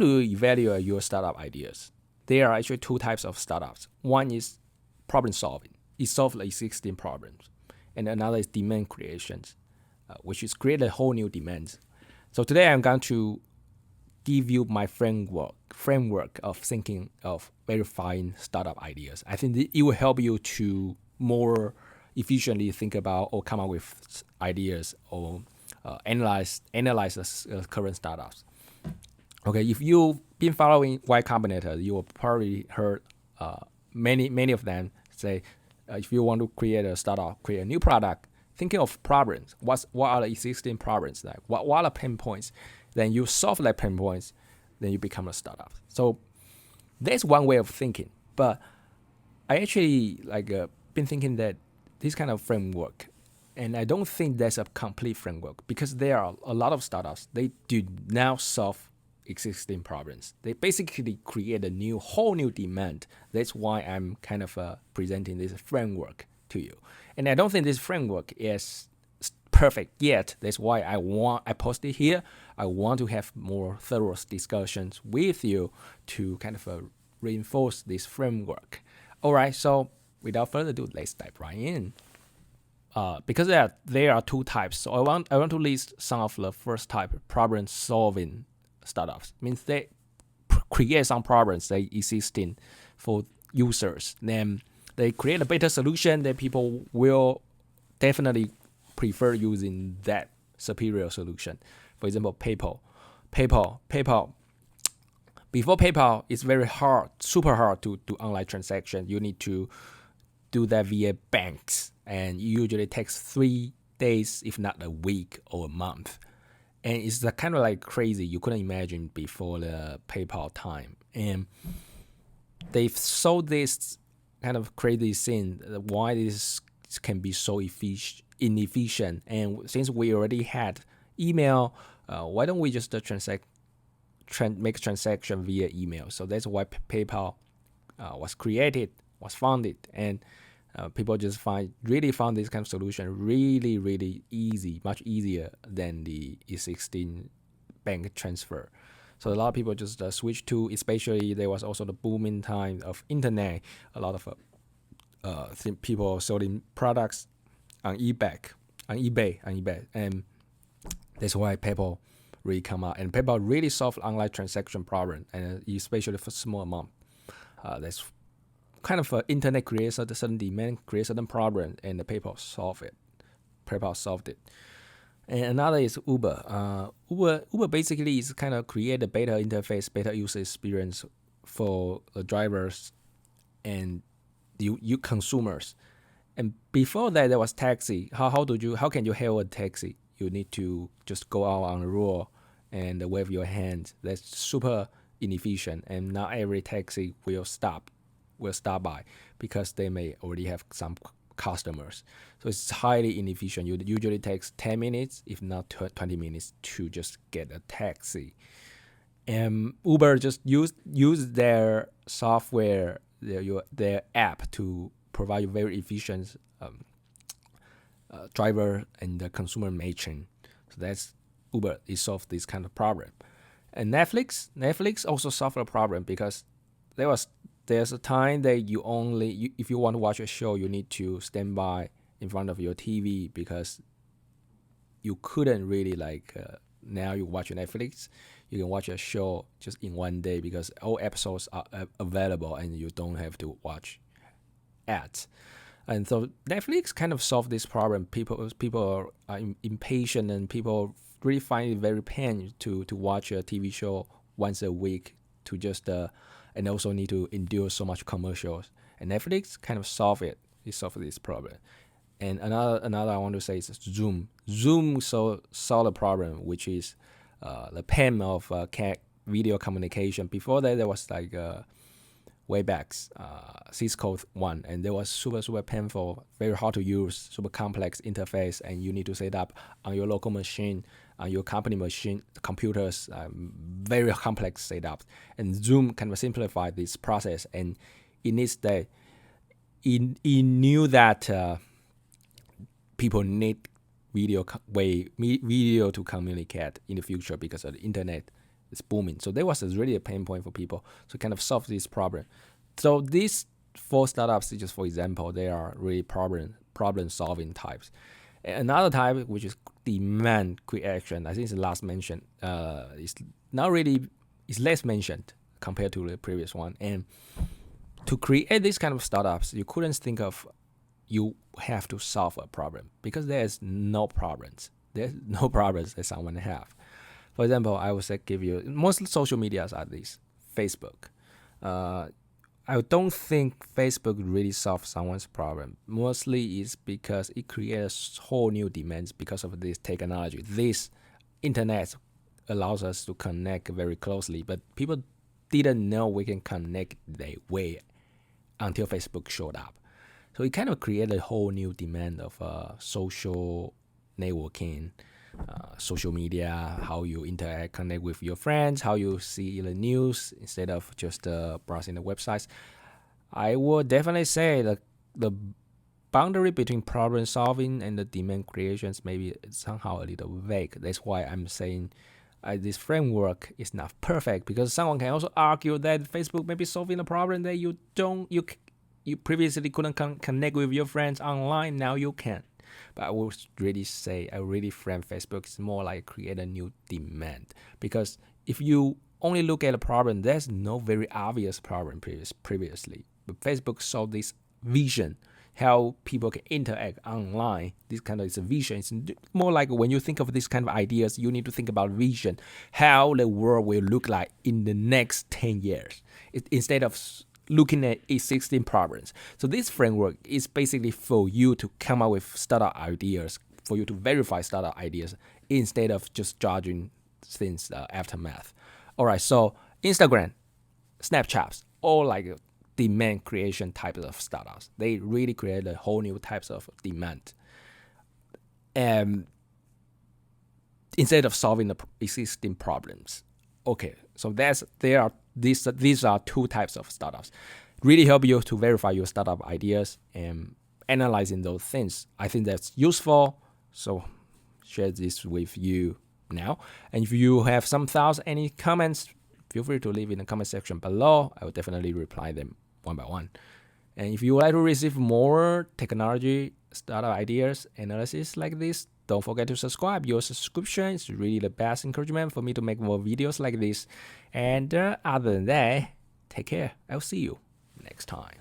do you evaluate your startup ideas? There are actually two types of startups. One is problem solving. It solves existing problems. And another is demand creations, which is create a whole new demand. So today I'm going to give you my framework of thinking of verifying startup ideas. I think it will help you to more efficiently think about or come up with ideas or analyze the current startups. Okay, if you've been following Y Combinator, you will probably heard many of them say, if you want to create a startup, create a new product, thinking of problems. What are the existing problems? Like what are the pain points? Then you solve that pain points, then you become a startup. So that's one way of thinking. But I actually been thinking that this kind of framework, and I don't think that's a complete framework because there are a lot of startups, they do now solve existing problems. They basically create a whole new demand. That's why I'm kind of presenting this framework to you. And I don't think this framework is perfect yet. That's why I post it here. I want to have more thorough discussions with you to kind of reinforce this framework. All right, so without further ado, let's dive right in. Because there are two types, so I want to list some of the first type, problem solving startups. Means they create some problems that existing for users. Then they create a better solution that people will definitely prefer using that superior solution. For example, PayPal. Before PayPal, it's very hard, super hard to do online transaction. You need to do that via banks, and it usually takes 3 days, if not a week or a month. And it's kind of like crazy. You couldn't imagine before the PayPal time. And they've sold this kind of crazy thing, why this can be so inefficient. And since we already had email, why don't we just make transaction via email? So that's why PayPal was created, was founded, and people just really found this kind of solution really easy, much easier than the existing bank transfer. So a lot of people just switched to, especially there was also the booming time of internet. A lot of people selling products on eBay, and that's why PayPal really come out. And PayPal really solved online transaction problem, and especially for small amount. That's kind of internet creates a certain demand, creates certain problem, and the PayPal solved it. And another is Uber. Uber basically is kind of create a better interface, better user experience for the drivers and you consumers. And before that, there was taxi. How can you hail a taxi? You need to just go out on the road and wave your hands. That's super inefficient. And not every taxi will stop by because they may already have some customers. So it's highly inefficient. It usually takes 10 minutes, if not 20 minutes, to just get a taxi. And Uber just use their software, their app to provide you very efficient driver and the consumer matching. So that's Uber. It solves this kind of problem. And Netflix also solved a problem because there's a time that if you want to watch a show, you need to stand by in front of your TV because you couldn't really now you watch Netflix, you can watch a show just in one day because all episodes are available and you don't have to watch ads. And so Netflix kind of solved this problem. People are impatient and people really find it very pain to watch a TV show once a week to just and also need to endure so much commercials. And Netflix kind of solved it. It solved this problem. And another I want to say is Zoom. Zoom solved a problem, which is the pain of video communication. Before that, there was Webex, Cisco one, and there was super painful, very hard to use, super complex interface, and you need to set up on your local machine, on your company machine, computers, very complex setup. And Zoom kind of simplified this process, and in its day, it knew that people need video to communicate in the future because of the internet It's booming. So there was really a pain point for people to kind of solve this problem. So these 4 startups, just for example, they are really problem solving types. Another type, which is demand creation, I think it's the last mentioned. It's not really, it's less mentioned compared to the previous one. And to create these kind of startups, you couldn't think of you have to solve a problem, because there's no problems. There's no problems that someone have. For example, I would say give you, most social medias are these. Facebook. I don't think Facebook really solves someone's problem. Mostly it's because it creates whole new demands because of this technology. This internet allows us to connect very closely, but people didn't know we can connect that way until Facebook showed up. So it kind of created a whole new demand of social networking, social media, how you interact, connect with your friends, how you see the news instead of just browsing the websites. I would definitely say that the boundary between problem solving and the demand creations maybe somehow a little vague. That's why I'm saying this framework is not perfect, because someone can also argue that Facebook may be solving a problem that you previously couldn't connect with your friends online. Now you can. But I would really frame Facebook is more like create a new demand, because if you only look at a problem, there's no very obvious problem previously. But Facebook saw this vision, how people can interact online. This kind of is a vision. It's more like when you think of this kind of ideas, you need to think about vision, how the world will look like in the next 10 years, instead of looking at existing problems. So this framework is basically for you to come up with startup ideas, for you to verify startup ideas instead of just judging things aftermath. All right, so Instagram, Snapchat, all like demand creation types of startups. They really create a whole new types of demand. And instead of solving the existing problems. Okay, so these are 2 types of startups. Really help you to verify your startup ideas and analyzing those things. I think that's useful. So share this with you now. And if you have some thoughts, any comments, feel free to leave in the comment section below. I will definitely reply them one by one. And if you would like to receive more technology startup ideas analysis like this, don't forget to subscribe. Your subscription is really the best encouragement for me to make more videos like this. And other than that, take care. I'll see you next time.